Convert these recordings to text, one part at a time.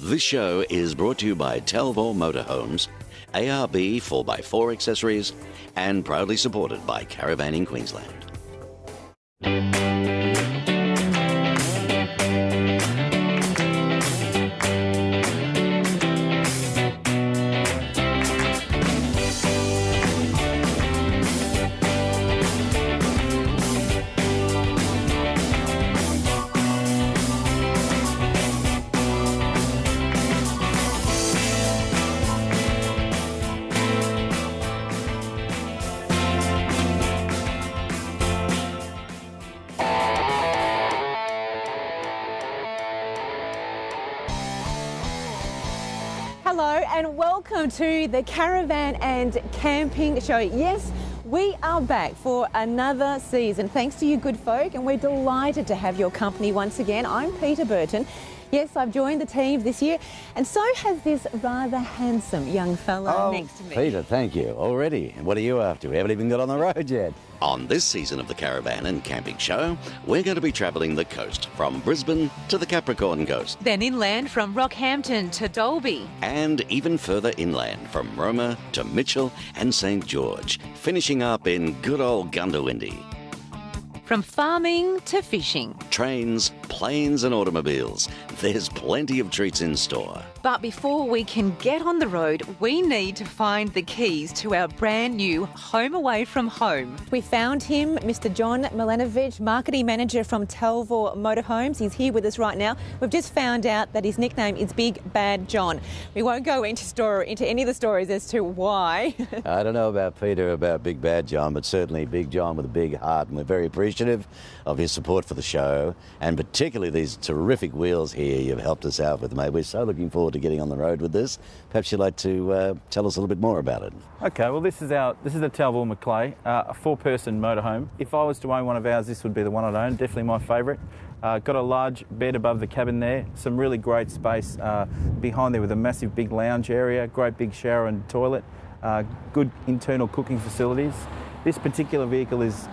This show is brought to you by Telvor Motorhomes, ARB 4x4 accessories, and proudly supported by Caravan in Queensland. Hello and welcome to the Caravan and Camping Show. Yes, we are back for another season thanks to you good folk, and we're delighted to have your company once again. I'm Peter Burton. Yes, I've joined the team this year, and so has this rather handsome young fella next to me. Peter, thank you. Already. And what are you after? We haven't even got on the road yet. On this season of the Caravan and Camping Show, we're going to be travelling the coast from Brisbane to the Capricorn Coast. Then inland from Rockhampton to Dalby. And even further inland from Roma to Mitchell and St George, finishing up in good old Gundawindi. From farming to fishing. Trains, planes and automobiles. There's plenty of treats in store. But before we can get on the road, we need to find the keys to our brand new home away from home. We found him, Mr. John Milanovic, Marketing Manager from Telvor Motorhomes. He's here with us right now. We've just found out that his nickname is Big Bad John. We won't go into any of the stories as to why. I don't know about Peter, about Big Bad John, but certainly Big John with a big heart, and we're very appreciative of his support for the show, and particularly these terrific wheels here you've helped us out with, mate. We're so looking forward to getting on the road with this. Perhaps you'd like to tell us a little bit more about it. Okay, well this is the Telvor Maclay, a four-person motorhome. If I was to own one of ours, this would be the one I'd own, definitely my favourite. Got a large bed above the cabin there, some really great space behind there with a massive big lounge area, great big shower and toilet, good internal cooking facilities. This particular vehicle is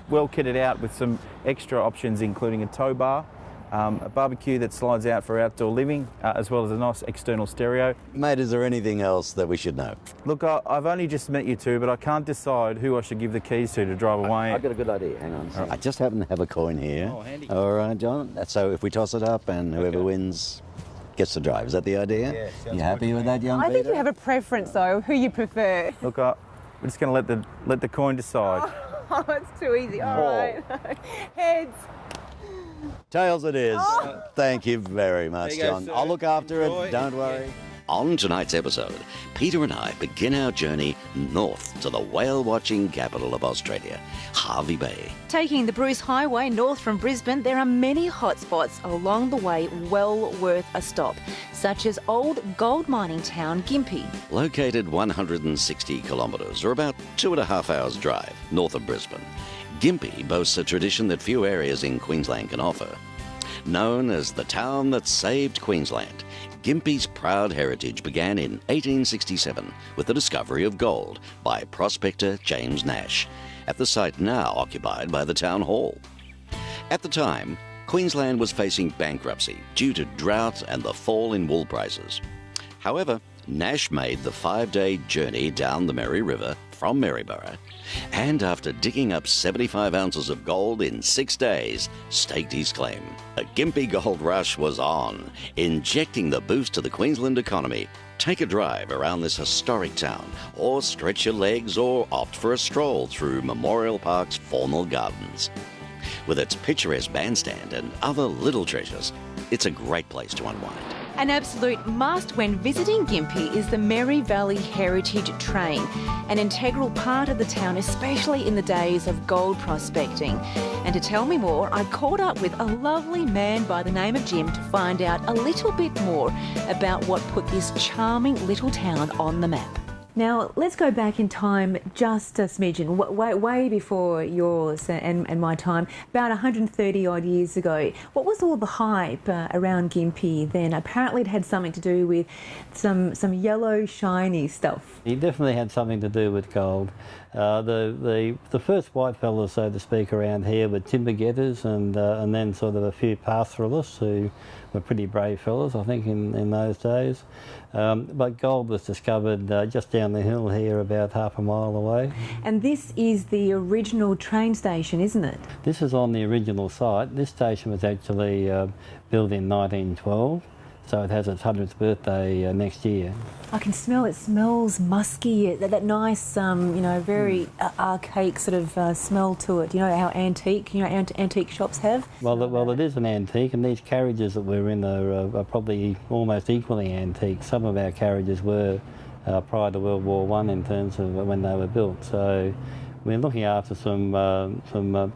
well kitted out with some extra options, including a tow bar, a barbecue that slides out for outdoor living, as well as a nice external stereo. Mate, is there anything else that we should know? Look, I've only just met you two, but I can't decide who I should give the keys to drive away. I've got a good idea. Hang on. Right. I just happen to have a coin here. Oh, handy. All right, John. So if we toss it up and whoever wins gets to drive, is that the idea? Yeah. You happy with that, young I Peter? think you have a preference though, who you prefer. Look, we're just going to let the coin decide. Oh, it's too easy. All right. Heads. Tails it is. Oh. Thank you very much, There you go, John. sir. I'll look after Enjoy. it. Don't worry. On tonight's episode, Peter and I begin our journey north to the whale-watching capital of Australia, Hervey Bay. Taking the Bruce Highway north from Brisbane, there are many hotspots along the way well worth a stop, such as old gold mining town Gympie. Located 160 kilometres, or about 2.5 hours drive, north of Brisbane, Gympie boasts a tradition that few areas in Queensland can offer. Known as the town that saved Queensland, Gympie's proud heritage began in 1867 with the discovery of gold by prospector James Nash, at the site now occupied by the town hall. At the time, Queensland was facing bankruptcy due to drought and the fall in wool prices. However, Nash made the 5-day journey down the Mary River from Maryborough, and after digging up 75 ounces of gold in 6 days, staked his claim. A Gympie gold rush was on, injecting the boost to the Queensland economy. Take a drive around this historic town, or stretch your legs, or opt for a stroll through Memorial Park's formal gardens. With its picturesque bandstand and other little treasures, it's a great place to unwind. An absolute must when visiting Gympie is the Mary Valley Heritage Train, an integral part of the town, especially in the days of gold prospecting. And to tell me more, I caught up with a lovely man by the name of Jim to find out a little bit more about what put this charming little town on the map. Now, let's go back in time just a smidgen, way before yours and my time, about 130 odd years ago. What was all the hype around Gympie then? Apparently it had something to do with some yellow shiny stuff. He definitely had something to do with gold. The first white fellas, so to speak, around here were timber getters and then sort of a few pastoralists who were pretty brave fellas, I think, in those days. But gold was discovered just down the hill here, about half a mile away. And this is the original train station, isn't it? This is on the original site. This station was actually built in 1912. So it has its 100th birthday next year. I can smell it. Smells musky. That nice, very archaic sort of smell to it. You know how antique, antique shops have. Well, it is an antique, and these carriages that we're in are probably almost equally antique. Some of our carriages were prior to World War I in terms of when they were built. So we're looking after some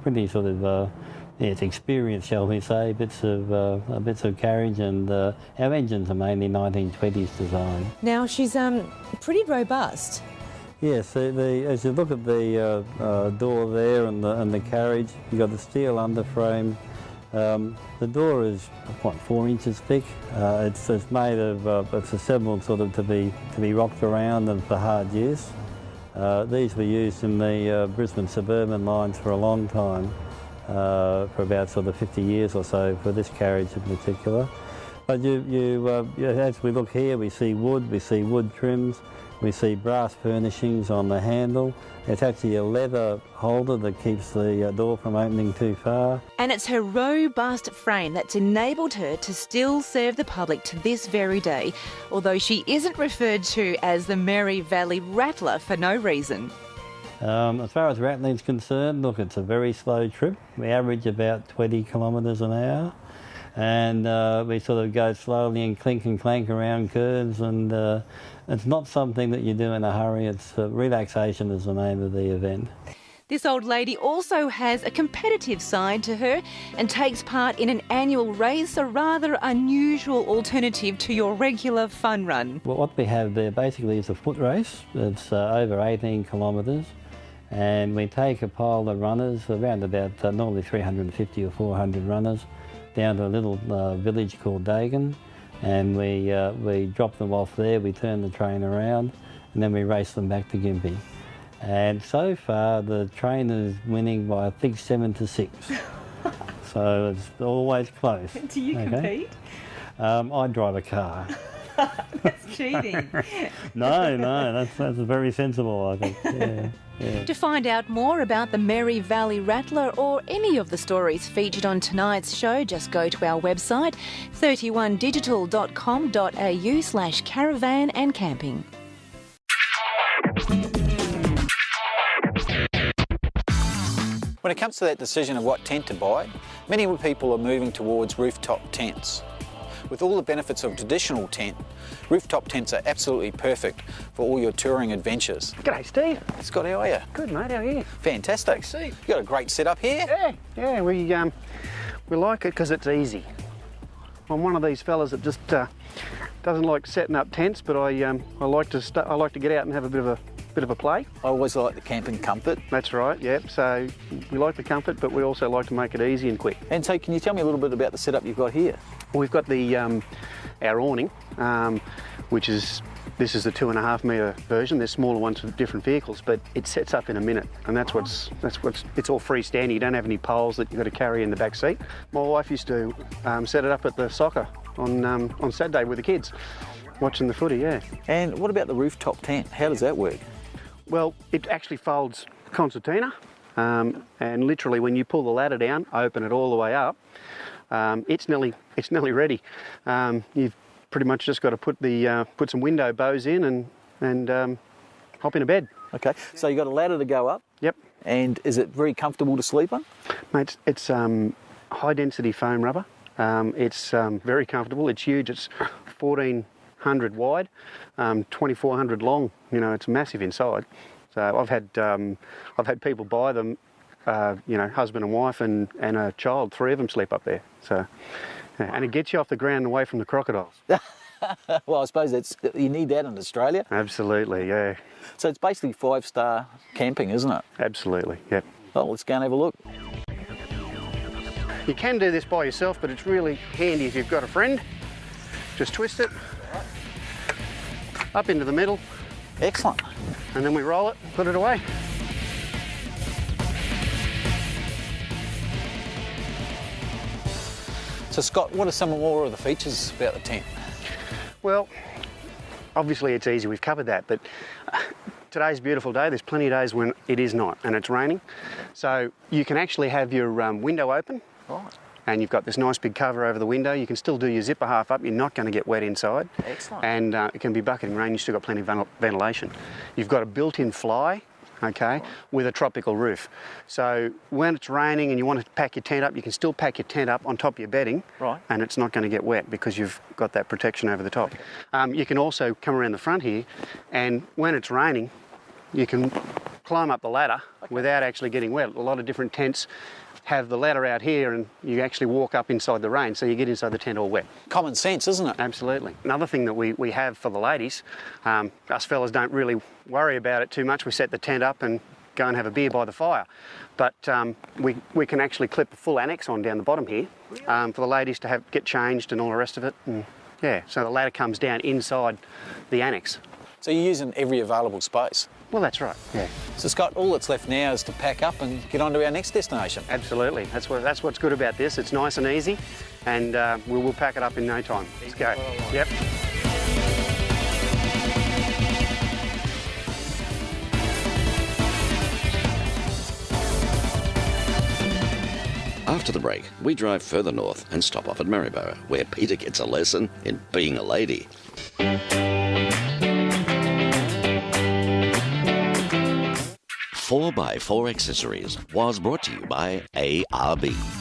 pretty sort of it's experience, shall we say, bits of carriage, and our engines are mainly 1920s design. Now she's pretty robust. Yes, as you look at the door there and the carriage, you've got the steel underframe. The door is 4 inches thick. It's made of it's assembled sort of to be rocked around and for hard use. These were used in the Brisbane suburban lines for a long time. For about sort of 50 years or so for this carriage in particular. But as we look here, we see wood trims, we see brass furnishings on the handle. It's actually a leather holder that keeps the door from opening too far. And it's her robust frame that's enabled her to still serve the public to this very day, although she isn't referred to as the Mary Valley Rattler for no reason. As far as rattling is concerned, look, it's a very slow trip. We average about 20 kilometres an hour, and we sort of go slowly and clank around curves, and it's not something that you do in a hurry. It's relaxation is the name of the event. This old lady also has a competitive side to her and takes part in an annual race, a rather unusual alternative to your regular fun run. Well, what we have there basically is a foot race. It's over 18 kilometres. And we take a pile of runners, around about normally 350 or 400 runners, down to a little village called Dagan, and we drop them off there, we turn the train around, and then we race them back to Gympie. And so far, the train is winning by, I think, 7-6. So it's always close. Do you compete? I drive a car. That's cheating. No, that's very sensible, I think. Yeah. Yeah. To find out more about the Mary Valley Rattler or any of the stories featured on tonight's show, just go to our website 31digital.com.au/caravan and camping. When it comes to that decision of what tent to buy, many people are moving towards rooftop tents. With all the benefits of a traditional tent, rooftop tents are absolutely perfect for all your touring adventures. G'day, Steve. Scott, how are you? Good, mate. How are you? Fantastic. You've got a great setup here. Yeah. We like it because it's easy. I'm one of these fellas that just doesn't like setting up tents, but I like to get out and have a bit of a play. I always like the camping comfort. That's right. Yeah. So we like the comfort, but we also like to make it easy and quick. And so, can you tell me a little bit about the setup you've got here? Well, we've got the our awning, which is this is the 2.5 metre version. There's smaller ones with different vehicles, but it sets up in a minute, and that's what's it's all freestanding. You don't have any poles that you've got to carry in the back seat. My wife used to set it up at the soccer on Saturday with the kids, watching the footy. Yeah. And what about the rooftop tent? How does that work? Well, it actually folds concertina, and literally when you pull the ladder down, open it all the way up, it's nearly ready. You've pretty much just got to put some window bows in and hop in a bed. Okay, so you've got a ladder to go up. Yep. And is it very comfortable to sleep on? Mate, it's high density foam rubber. It's very comfortable. It's huge. It's 1,400 wide, 2,400 long. You know, it's massive inside. So I've had people buy them, husband and wife and a child, 3 of them sleep up there. So, yeah, and it gets you off the ground and away from the crocodiles. Well, I suppose you need that in Australia. Absolutely, yeah. So it's basically 5-star camping, isn't it? Absolutely, yep. Well, let's go and have a look. You can do this by yourself, but it's really handy if you've got a friend. Just twist it up into the middle. Excellent. And then we roll it, put it away. So Scott, what are some more of the features about the tent? Well, obviously it's easy, we've covered that, but today's a beautiful day. There's plenty of days when it is not and it's raining. So you can actually have your window open. Right. And you've got this nice big cover over the window. You can still do your zipper half up. You're not going to get wet inside. Excellent. And it can be bucketing rain. You've still got plenty of ventilation. You've got a built-in fly, okay, with a tropical roof. So when it's raining and you want to pack your tent up, you can still pack your tent up on top of your bedding. Right. And it's not going to get wet because you've got that protection over the top. Okay. You can also come around the front here, and when it's raining, you can climb up the ladder without actually getting wet. A lot of different tents have the ladder out here and you actually walk up inside the rain, so you get inside the tent all wet. Common sense, isn't it? Absolutely. Another thing that we have for the ladies, us fellas don't really worry about it too much. We set the tent up and go and have a beer by the fire. But we can actually clip a full annex on down the bottom here for the ladies to get changed and all the rest of it. And, yeah, so the ladder comes down inside the annex. So you're using every available space. Well, that's right, yeah. So Scott, all that's left now is to pack up and get on to our next destination. Absolutely. That's what's good about this. It's nice and easy, and we'll pack it up in no time. Let's go. Yep. After the break, we drive further north and stop off at Maryborough, where Peter gets a lesson in being a lady. 4x4 Accessories was brought to you by ARB.